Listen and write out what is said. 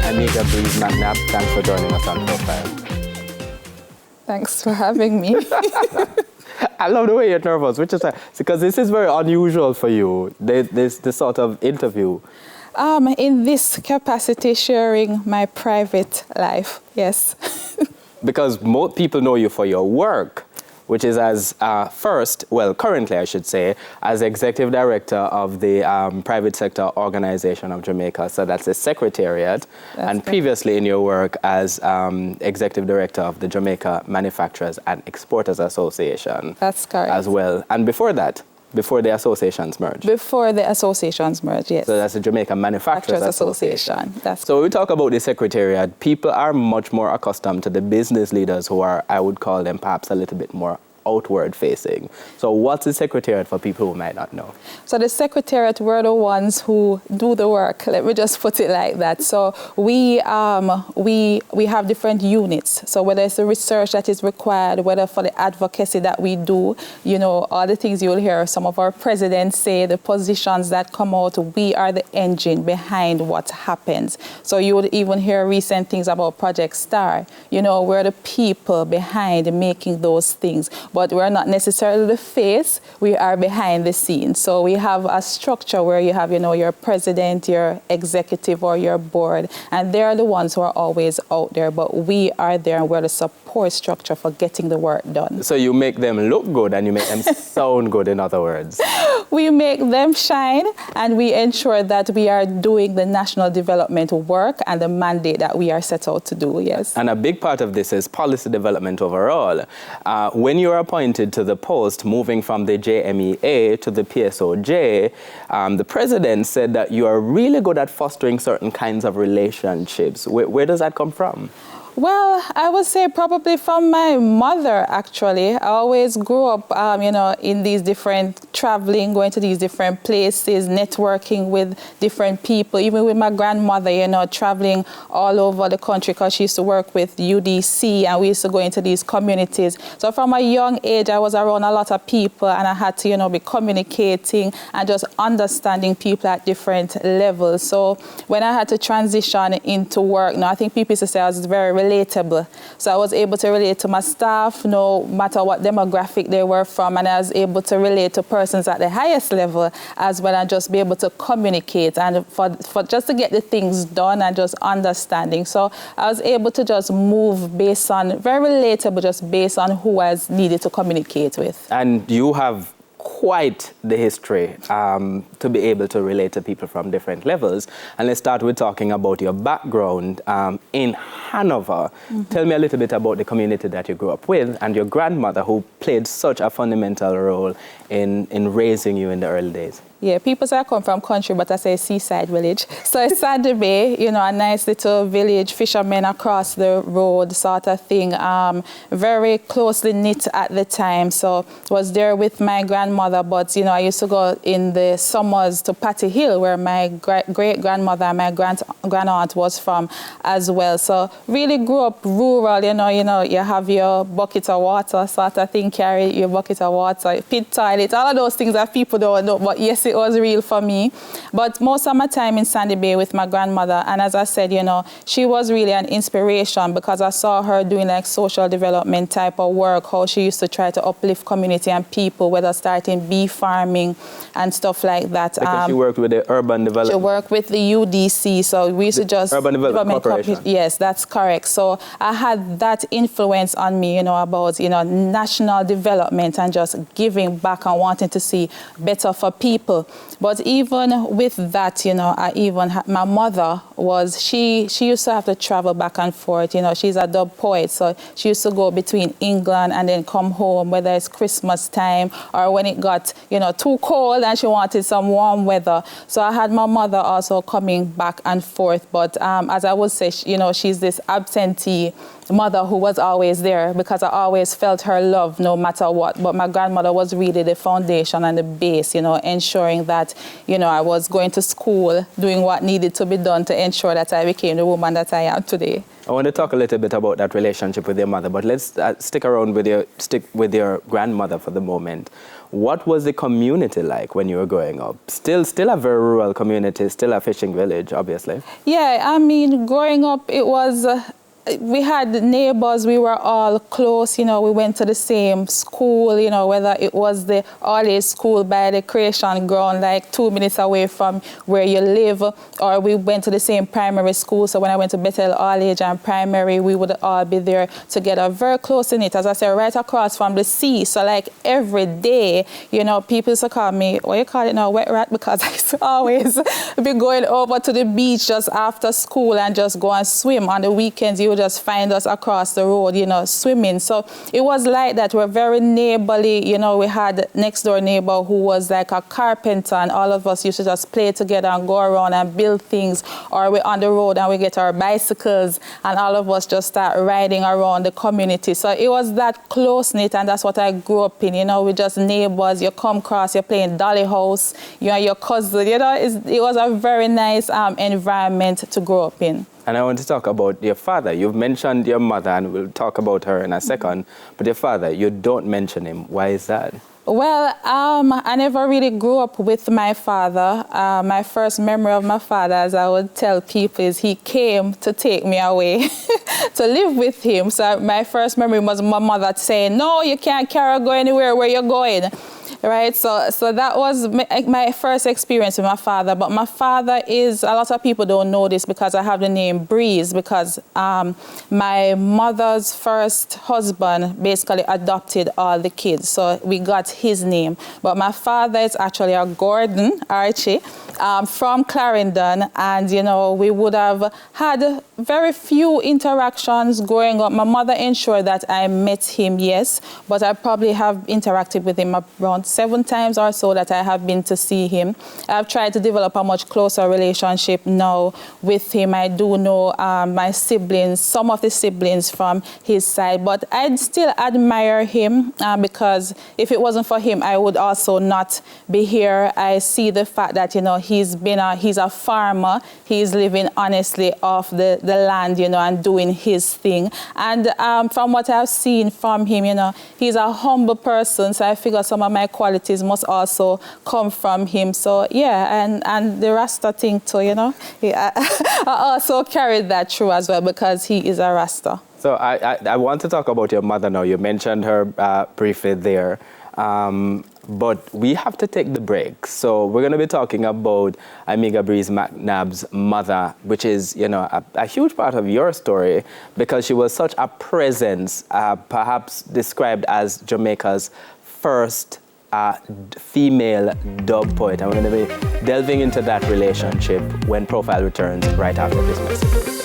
Imega Breese McNab, thanks for joining us on Profile. Thanks for having me. I love the way you're nervous, which is because this is very unusual for you, this sort of interview. In this capacity, sharing my private life, yes. Because most people know you for your work, which is as currently I should say, as Executive Director of the Private Sector Organization of Jamaica. So that's the Secretariat. And previously in your work as Executive Director of the Jamaica Manufacturers and Exporters Association. That's correct. As well. And before that, before the associations merged? Before the associations merged, yes. So that's the Jamaica Manufacturers Association. So when we talk about the Secretariat, people are much more accustomed to the business leaders who are, I would call them perhaps a little bit more outward facing. So what's the Secretariat for people who might not know? So the Secretariat, we're the ones who do the work. Let me just put it like that. So we have different units. So whether it's the research that is required, whether for the advocacy that we do, you know, all the things you'll hear some of our presidents say, the positions that come out, we are the engine behind what happens. So you would even hear recent things about Project Star. You know, we're the people behind making those things. But we're not necessarily the face, we are behind the scenes. So we have a structure where you have, you know, your president, your executive, or your board, and they're the ones who are always out there, but we are there and we're the support structure for getting the work done. So you make them look good and you make them sound good, in other words. We make them shine and we ensure that we are doing the national development work and the mandate that we are set out to do, yes. And a big part of this is policy development overall. When you're appointed to the post, moving from the JMEA to the PSOJ, the president said that you are really good at fostering certain kinds of relationships. Where does that come from? Well, I would say probably from my mother, actually. I always grew up, you know, in these different traveling, going to these different places, networking with different people, even with my grandmother, you know, traveling all over the country because she used to work with UDC and we used to go into these communities. So from a young age, I was around a lot of people and I had to, you know, be communicating and just understanding people at different levels. So when I had to transition into work, now I think people used to say I was very relatable. So I was able to relate to my staff, no matter what demographic they were from, and I was able to relate to persons at the highest level as well and just be able to communicate and for just to get the things done and just understanding. So I was able to just move based on, very relatable, just based on who I needed to communicate with. And you have quite the history to be able to relate to people from different levels. And let's start with talking about your background in Hanover. Mm-hmm. Tell me a little bit about the community that you grew up with and your grandmother who played such a fundamental role in raising you in the early days. Yeah, people say I come from country, but I say seaside village. So it's Sandy Bay, you know, a nice little village, fishermen across the road sort of thing. Very closely knit at the time. So was there with my grandmother, but, you know, I used to go in the summers to Patty Hill, where my great-grandmother and my grand-aunt was from as well. So really grew up rural, you know, you have your bucket of water sort of thing, carry your bucket of water, pit toilet, all of those things that people don't know, but yes, it was real for me. But most of my time in Sandy Bay with my grandmother, and as I said, you know, she was really an inspiration because I saw her doing like social development type of work, how she used to try to uplift community and people, whether starting bee farming and stuff like that. Because she worked with the urban development. She worked with the UDC, so we used to just... Urban Development Corporation. Yes, that's correct. So I had that influence on me, you know, about, you know, national development and just giving back and wanting to see better for people. But even with that, you know, my mother was, she used to have to travel back and forth. You know, she's a dub poet, so she used to go between England and then come home, whether it's Christmas time or when it got, you know, too cold and she wanted some warm weather. So I had my mother also coming back and forth. But as I would say, you know, she's this absentee mother who was always there because I always felt her love no matter what. But my grandmother was really the foundation and the base, you know, ensuring that, you know, I was going to school, doing what needed to be done to ensure that I became the woman that I am today. I want to talk a little bit about that relationship with your mother, but let's stick with your grandmother for the moment. What was the community like when you were growing up? Still a very rural community, still a fishing village, obviously. Yeah, I mean, growing up, it was, we had neighbors, we were all close, we went to the same school, whether it was the all-age school by the creation ground, like 2 minutes away from where you live, or we went to the same primary school. So when I went to Bethel All-Age and Primary, we would all be there together, very close in it, as I said, right across from the sea. So like every day, people used to call me, what you call it now, wet rat, because I used to always be going over to the beach just after school and just go and swim. On the weekends, you would just find us across the road, swimming. So it was like that. We're very neighborly. We had next door neighbor who was like a carpenter, and all of us used to just play together and go around and build things. Or we're on the road and we get our bicycles and all of us just start riding around the community. So it was that close-knit, and that's what I grew up in. We just neighbors. You come across, you're playing dolly house, you and your cousin. It was a very nice environment to grow up in. And I want to talk about your father. You've mentioned your mother, and we'll talk about her in a second. But your father, you don't mention him. Why is that? Well, I never really grew up with my father. My first memory of my father, as I would tell people, is he came to take me away to live with him. So my first memory was my mother saying, no, you can't carry her go anywhere where you're going. Right, so that was my first experience with my father. But my father is, a lot of people don't know this because I have the name Breeze, because my mother's first husband basically adopted all the kids. So we got his name. But my father is actually a Gordon, Archie, from Clarendon. And, we would have had very few interactions growing up. My mother ensured that I met him, yes, but I probably have interacted with him around 7 times or so that I have been to see him. I've tried to develop a much closer relationship now with him. I do know my siblings, some of the siblings from his side, but I still admire him because if it wasn't for him, I would also not be here. I see the fact that, he's a farmer. He's living honestly off the land, and doing his thing. And from what I've seen from him, he's a humble person. So I figure some of my qualities must also come from him. So yeah, and the Rasta thing too, I also carried that through as well because he is a Rasta. So I want to talk about your mother now. You mentioned her briefly there. But we have to take the break. So we're going to be talking about Imega Breese McNab's mother, which is, a huge part of your story because she was such a presence, perhaps described as Jamaica's first female dub poet. And we're going to be delving into that relationship when Profile returns right after this message.